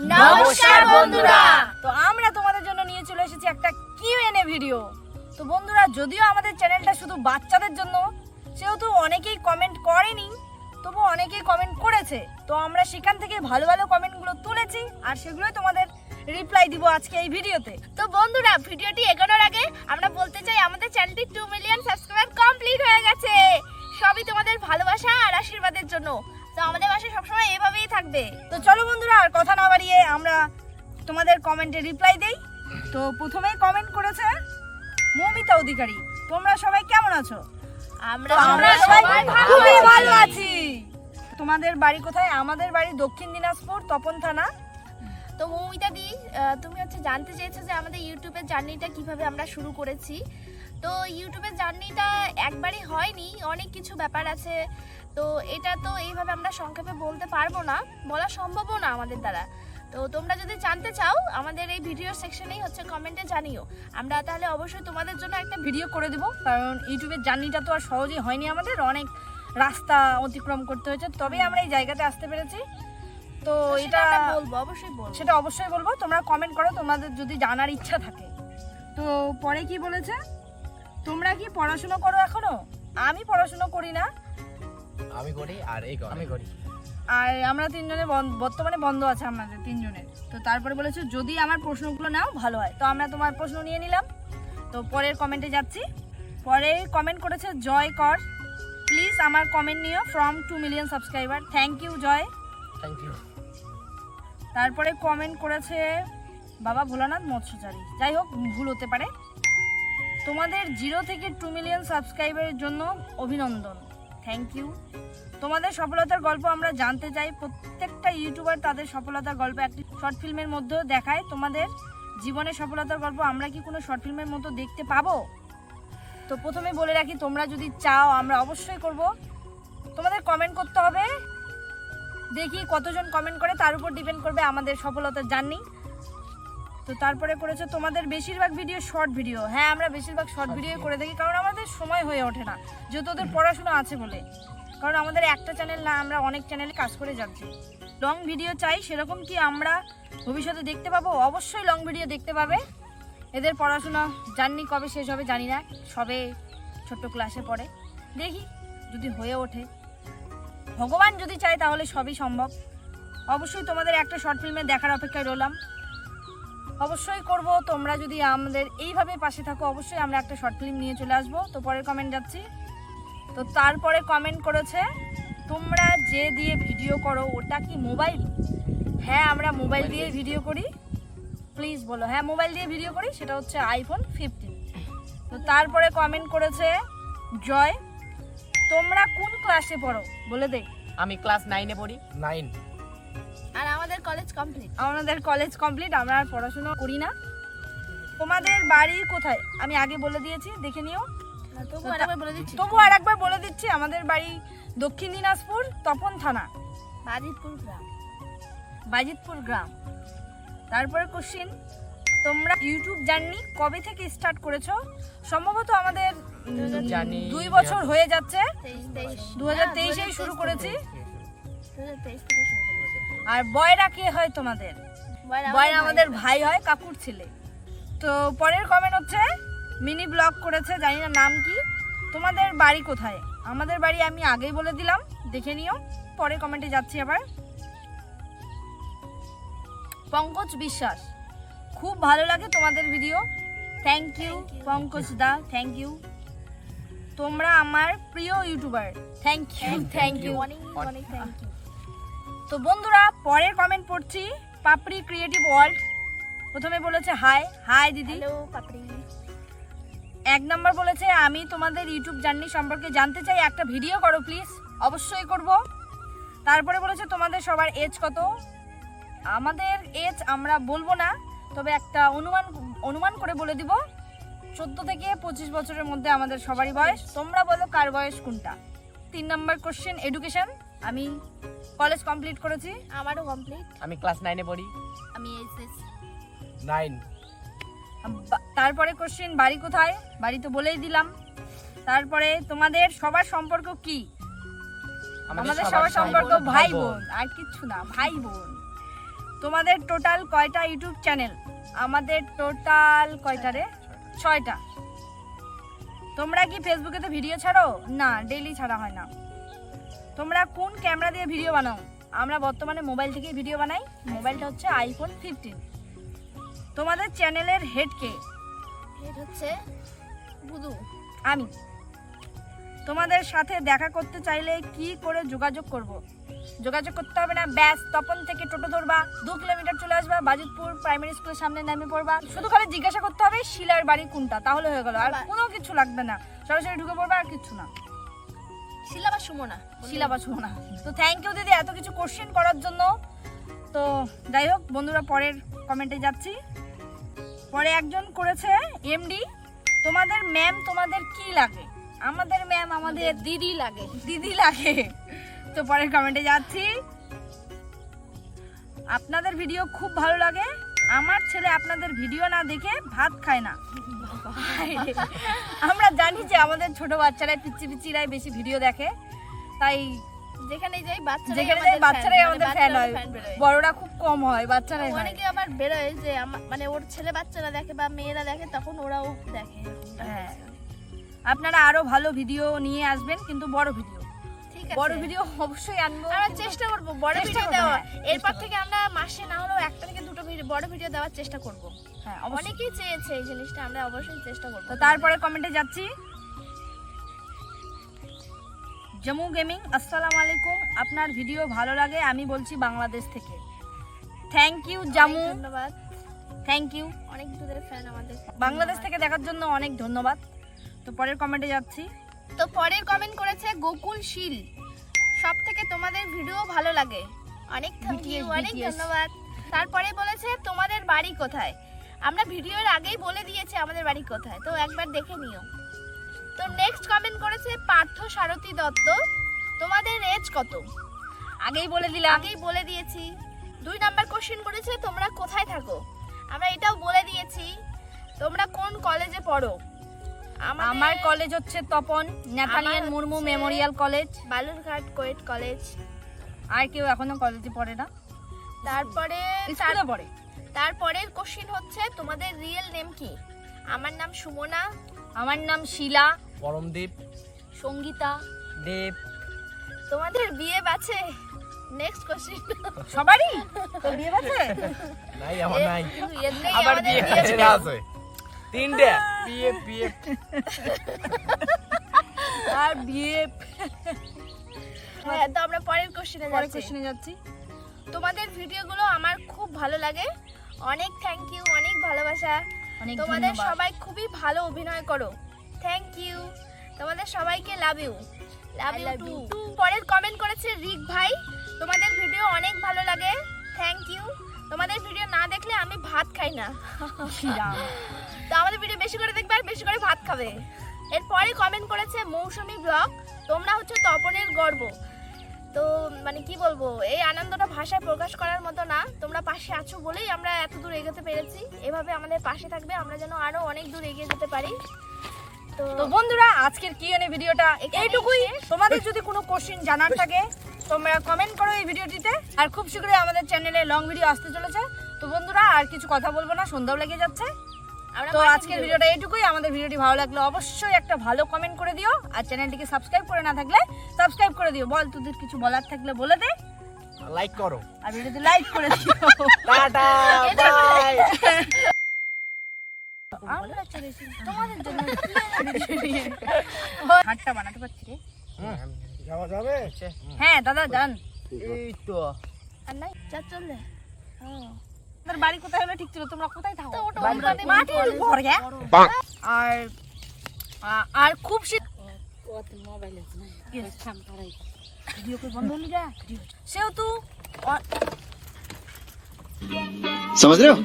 নমস্কার বন্ধুরা। তো আমরা তোমাদের জন্য নিয়ে চলে এসেছি একটা কিউএনএ ভিডিও। তো বন্ধুরা, যদিও আমাদের চ্যানেলটা শুধু বাচ্চাদের জন্য, সেহেতু অনেকেই কমেন্ট করেনি, তবু অনেকেই কমেন্ট করেছে। তো আমরা সেখান থেকে ভালো ভালো কমেন্টগুলো তুলেছি আর সেগুলোই তোমাদের রিপ্লাই দিব আজকে এই ভিডিওতে। তো বন্ধুরা, ভিডিওটি এগোনোর আগে আমরা বলতে চাই আমাদের চ্যানেলটি 2 মিলিয়ন সাবস্ক্রাইবার কমপ্লিট হয়ে গেছে। সবই তোমাদের ভালোবাসা আর আশীর্বাদের জন্য। তো আমাদের পাশে সবসময় এভাবেই থাকবে। তো চলো বন্ধুরা, আর কথা না বাড়িয়ে আমরা তোমাদের কমেন্টে রিপ্লাই দেই। তো প্রথমেই কমেন্ট করেছে মৌমিতা অধিকারী। তোমরা সবাই কেমন আছো? আমরা সবাই ভালো খুবই আছি। ভালো আছি। তোমাদের বাড়ি কোথায়? আমাদের বাড়ি দক্ষিণ দিনাজপুর, তপন থানা। তো মৌমিতা দি, তুমি জানতে চেয়েছো যে আমাদের ইউটিউবের জার্নিটা কিভাবে আমরা শুরু করেছি। তো ইউটিউবের জার্নিটা একবারই হয়নি, অনেক কিছু ব্যাপার আছে। তো এটা তো এইভাবে আমরা সংক্ষেপে বলতে পারবো না, বলা সম্ভবও না আমাদের দ্বারা। তো তোমরা যদি জানতে চাও আমাদের এই ভিডিও সেকশনেই কমেন্টে জানিও। আমরা তাহলে অবশ্যই তোমাদের জন্য একটা ভিডিও করে দেবো, কারণ ইউটিউবের জার্নিটা তো আর সহজেই হয়নি, আমাদের অনেক রাস্তা অতিক্রম করতে হয়েছে, তবে আমরা এই জায়গাতে আসতে পেরেছি। তো এটা বলবো, অবশ্যই বলবো। সেটা অবশ্যই বলবো। তোমরা কমেন্ট করো তোমাদের যদি জানার ইচ্ছা থাকে। তো পরে কি বলেছে, তোমরা কি পড়াশোনা করো এখনো? আমি পড়াশোনা করি না, আমি করি আর এই আমি করি। আর আমরা তিনজনে বর্তমানে বন্ধ আছে আমাদের তিনজনের। তো তারপরে বলেছে যদি আমার প্রশ্নগুলো নাও ভালো হয়। তো আমরা তোমার প্রশ্ন নিয়ে নিলাম। তো পরের কমেন্টে যাচ্ছি। পরে কমেন্ট করেছে জয় কর, প্লিজ আমার কমেন্ট নিও from 2 million subscriber. Thank you Joy. Thank you. তারপরে কমেন্ট করেছে বাবা ভোলানাথ মৎস্যচারী। যাই হোক, ভুল হতে পারে। তোমাদের 0 থেকে 2 মিলিয়ন সাবস্ক্রাইবারের জন্য অভিনন্দন, থ্যাংক ইউ। তোমাদের সফলতার গল্প আমরা জানতে চাই। প্রত্যেকটা ইউটিউবার তাদের সফলতার গল্প একটি শর্ট ফিল্মের মধ্যেও দেখায়। তোমাদের জীবনের সফলতার গল্প আমরা কি কোনো শর্ট ফিল্মের মতো দেখতে পাবো? তো প্রথমে বলে রাখি, তোমরা যদি চাও আমরা অবশ্যই করব। তোমাদের কমেন্ট করতে হবে, দেখি কতজন কমেন্ট করে তার উপর ডিপেন্ড করবে আমাদের সফলতার জার্নি। তো তারপরে করেছে তোমাদের বেশিরভাগ ভিডিও শর্ট ভিডিও। হ্যাঁ, আমরা বেশিরভাগ শর্ট ভিডিও করে থাকি, কারণ আমাদের সময় হয়ে ওঠে না, যেহেতু ওদের পড়াশোনা আছে বলে। কারণ আমাদের একটা চ্যানেল না, আমরা অনেক চ্যানেলে কাজ করে যাচ্ছি। লং ভিডিও চাই, সেরকম কি আমরা ভবিষ্যতে দেখতে পাবো? অবশ্যই লং ভিডিও দেখতে পাবে। এদের পড়াশোনা জার্নি কবে শেষ হবে জানি না, সবে ছোট্ট ক্লাসে পড়ে। দেখি যদি হয়ে ওঠে, ভগবান যদি চায় তাহলে সবই সম্ভব। অবশ্যই তোমাদের একটা শর্ট ফিল্মে দেখার অপেক্ষায় রইলাম, অবশ্যই করব। তোমরা যদি আমাদের এইভাবে পাশে থাকো, অবশ্যই আমরা একটা শর্ট ফিল্ম নিয়ে চলে আসবো। তো পরের কমেন্ট যাচ্ছি। তো তারপরে কমেন্ট করেছে তোমরা যে দিয়ে ভিডিও করো ওটা কি মোবাইল? হ্যাঁ, আমরা মোবাইল দিয়ে ভিডিও করি। প্লিজ বলো। হ্যাঁ, মোবাইল দিয়ে ভিডিও করি, সেটা হচ্ছে আইফোন 15। তো তারপরে কমেন্ট করেছে জয়, তোমরা কোন ক্লাসে পড়ো বলে দে। আমি ক্লাস 9 এ পড়ি। 9। আর আমাদের কলেজ কমপ্লিট। আমাদের কলেজ কমপ্লিট, আমরা আর পড়াশোনা করি না। তোমাদের বাড়ি কোথায় আমি আগে বলে দিয়েছি, দেখে নিও। তবু আরেকবার বলে দিচ্ছি, তবু আর একবার বলে দিচ্ছি, আমাদের বাড়ি দক্ষিণ দিনাজপুর, তপন থানা, বাজিতপুর গ্রাম। বাজিতপুর গ্রাম। তারপরে কোশ্চিন, তোমরা ইউটিউব জার্নি কবে থেকে স্টার্ট করেছো? সম্ভবত আমাদের জার্নি 2 বছর হয়ে যাচ্ছে। 2023 2023 শুরু করেছি। 2023 থেকে শুরু করেছি। আর বয়রা কে হয় তোমাদের? বয়রা আমাদের ভাই হয়, কাকুর ছেলে। তো পরের কমেন্ট হচ্ছে মিনি ব্লগ করেছে, জানি না নাম কি। তোমাদের বাড়ি কোথায়? আমাদের বাড়ি আমি আগেই বলে দিলাম, দেখে নিও। পরের কমেন্টে যাচ্ছি আবার। পঙ্কজ বিশ্বাস, খুব ভালো লাগে তোমাদের video, thank you Pankaj da, thank you. তোমরা আমার প্রিয় YouTuber, thank you, thank you. অনেক অনেক থ্যাংক ইউ। তো বন্ধুরা, পরের কমেন্ট পড়ছি পাপড়ি ক্রিয়েটিভ ওয়ার্ল্ড। প্রথমে বলেছে হাই। হাই দিদি। হ্যালো পাপড়ি। 1 নম্বর বলেছে আমি তোমাদের ইউটিউব জার্নি সম্পর্কে জানতে চাই, একটা ভিডিও করো প্লিজ। অবশ্যই করব। তারপরে বলেছে তোমাদের সবার এজ কত? আমাদের এজ আমরা বলবো না, তবে একটা অনুমান করে বলে দিব, 14 থেকে 25 বছরের মধ্যে আমাদের সবারই বয়স। তোমরা বলো কার বয়স কোনটা। 3 নম্বর কোশ্চেন, এডুকেশন। আমি কলেজ কমপ্লিট করেছি। আমারও কমপ্লিট। আমি ক্লাস 9 এ পড়ি। আমি এইচএস 9। তারপরে কোশ্চেন, বাড়ি কোথায়? বাড়ি তো বলেই দিলাম। তারপরে তোমাদের সবার সম্পর্ক কি? আমাদের সবার সম্পর্ক ভাই বোন, আর কিচ্ছু না, ভাই বোন। তোমাদের টোটাল কয়টা ইউটিউব চ্যানেল? আমাদের টোটাল কয়টা রে? 6টা। তোমরা কি ফেসবুকেতে ভিডিও ছাড়ো? না, ডেইলি ছাড়া হয় না। তোমরা কোন ক্যামেরা দিয়ে ভিডিও বানাও? আমরা বর্তমানে মোবাইল থেকে ভিডিও বানাই। মোবাইলটা হচ্ছে আইফোন 15। তোমাদের চ্যানেলের হেড কে? হেড হচ্ছে বুদু। আমি। তোমাদের সাথে দেখা করতে চাইলে কি করে যোগাযোগ করব? যোগাযোগ করতে হবে না, ব্যাস তপন থেকে টোটো ধরবা, 2 কিলোমিটার চলে আসবা, বাজিতপুর প্রাইমারি স্কুলের সামনে নেমে পড়বা। শুধু খালি জিজ্ঞাসা করতে হবে শিলার বাড়ি কোনটা, তাহলে হয়ে গেল। আর কোনো কিছু লাগবে না, সরাসরি ঢুকে পড়বা, আর কিছু না। শিলা বা সুমনা? শিলা বা সুমনা। তো থ্যাংক ইউ দিদি এত কিছু কোশ্চেন করার জন্য। তো যাই হোক বন্ধুরা, পরের কমেন্টে যাচ্ছি। পরে একজন করেছে এমডি, তোমাদের ম্যাম তোমাদের কি লাগে? আমাদের ম্যাম আমাদের দিদি লাগে। দিদি লাগে। তো পরের কমেন্টে যাচ্ছি। আপনাদের ভিডিও খুব ভালো লাগে, আমার ছেলে আপনাদের ভিডিও না দেখে ভাত খায় না। আমরা জানি যে আমাদের ছোট বাচ্চারাই পিচ্চিরাই বেশি ভিডিও দেখে, তাই যেখানে যাই বাচ্চারাই আমাদের ফ্যান হয়, বড়রা খুব কম হয়, বাচ্চারাই হয়। অনেকে আবার বেরোয় যে মানে ওর ছেলে বাচ্চারা দেখে বা মেয়েরা দেখে, তখন ওরাও দেখে। হ্যাঁ, আপনারা আরো ভালো ভিডিও নিয়ে আসবেন, কিন্তু বড় ভিডিও। বড় ভিডিও অবশ্যই আনবো, আমরা চেষ্টা করব বড় ভিডিও দেওয়া। এরপর থেকে আমরা মাসে না হলেও একটা থেকে দুটো বড় ভিডিও দেওয়ার চেষ্টা করব। হ্যাঁ, অনেকেই চেয়েছে এই জিনিসটা, আমরা অবশ্যই চেষ্টা করব। তো তারপরে কমেন্টে যাচ্ছি। জম্মু গেমিং, আসসালামু আলাইকুম, আপনার ভিডিও ভালো লাগে, আমি বলছি বাংলাদেশ থেকে। থ্যাংক ইউ জামু, ধন্যবাদ। থ্যাংক ইউ, অনেক দূরের ফ্যান আমাদের। বাংলাদেশ থেকে দেখার জন্য অনেক ধন্যবাদ। তো পরের কমেন্টে যাচ্ছি। তো পরের কমেন্ট করেছে গোকুল শীল, সব থেকে তোমাদের ভিডিও ভালো লাগে, অনেক থ্যাংক ইউ, অনেক ধন্যবাদ। তারপরে বলেছে তোমাদের বাড়ি কোথায়? আমরা ভিডিওর আগেই বলে দিয়েছি আমাদের বাড়ি কোথায়, তো একবার দেখে নিও। তো নেক্সট কমেন্ট করেছে পার্থ সারথী দত্ত, তোমাদের এজ কত? আগেই বলে দিলাম, আগেই বলে দিয়েছি। 2 নাম্বার কোশ্চেন করেছে তোমরা কোথায় থাকো? আমরা এটাও বলে দিয়েছি। তোমরা কোন কলেজে পড়ো? আমার কলেজ হচ্ছে Tapan Nathaniel Murmu memorial college, Balurghat কোয়েট কলেজ। আর কেউ এখনো কলেজে পড়ে না, তারপরে স্কুলে পড়ে। তারপরের কোশ্চেন হচ্ছে তোমাদের রিয়েল নেম কি? আমার নাম সুমনা। আমার নাম শিলা। পরমদীপ। সঙ্গীতা। দেব। তোমাদের বিয়ে আছে? Next question. সবারই তো বিয়ে আছে? নাই, আমার নাই। আবার বিয়ে আছে 3টে। বিয়ে আর বিয়ে। হ্যাঁ, তো আমরা পরের কোশ্চেনে যাচ্ছি। তোমাদের ভিডিওগুলো আমার খুব ভালো লাগে, অনেক থ্যাংক ইউ, অনেক ভালোবাসা। অনেক তোমাদের ধন্যবাদ। সবাই খুবই ভালো অভিনয় করো, থ্যাংক ইউ। তোমাদের সবাইকে love you, love you too. পরের কমেন্ট করেছে রিক ভাই, তোমাদের ভিডিও অনেক ভালো লাগে, থ্যাংক ইউ। তোমাদের ভিডিও না দেখলে আমি ভাত খাই না। তো আমাদের ভিডিও বেশি করে দেখবে আর বেশি করে ভাত খাবে। এরপরে কমেন্ট করেছে মৌসুমী ব্লগ, তোমরা হচ্ছে তপনের গর্ব। তো মানে কি বলবো, এই আনন্দটা ভাষায় প্রকাশ করার মতো না। তোমরা পাশে আছো বলেই আমরা এত দূর এগোতে পেরেছি। এভাবে আমাদের পাশে থাকবে, আমরা যেন আরো অনেক দূর এগিয়ে যেতে পারি। তো বন্ধুরা, আজকের কিউএনএ ভিডিওটা এইটুকুই। তোমাদের যদি কোনো কোশ্চেন জানার থাকে তোমরা কমেন্ট করো এই ভিডিওটিতে। আর খুব শীঘ্রই আমাদের চ্যানেলে লং ভিডিও আসতে চলেছে। তো বন্ধুরা, আর কিছু কথা বলবো না, সন্ধ্যাও লেগে যাচ্ছে। তো আজকের ভিডিওটা এইটুকুই। আমাদের ভিডিওটি ভালো লাগলে অবশ্যই একটা ভালো কমেন্ট করে দিও, আর চ্যানেলটিকে সাবস্ক্রাইব করে না থাকলে সাবস্ক্রাইব করে দিও। বল, তোদের কিছু বলার থাকলে বলে দে। লাইক করো, আর ভিডিওতে লাইক করে দিও। Tata, bye. আমরা চলেছি তোমাদের জন্য হাটটা বানাতে পারছি রে। যাওয়া যাবে? হ্যাঁ দাদা, যান। এই তো আর নাই যা চললে। তোর বাড়ি কোথায় হলো ঠিক ছিল? তোমরা কোথায় থাকো? তো ওটা মাটির উপর। আর আর খুব শীত। ভিডিও কই বন্ধ হলি যা। সেও তো समझ रहे हो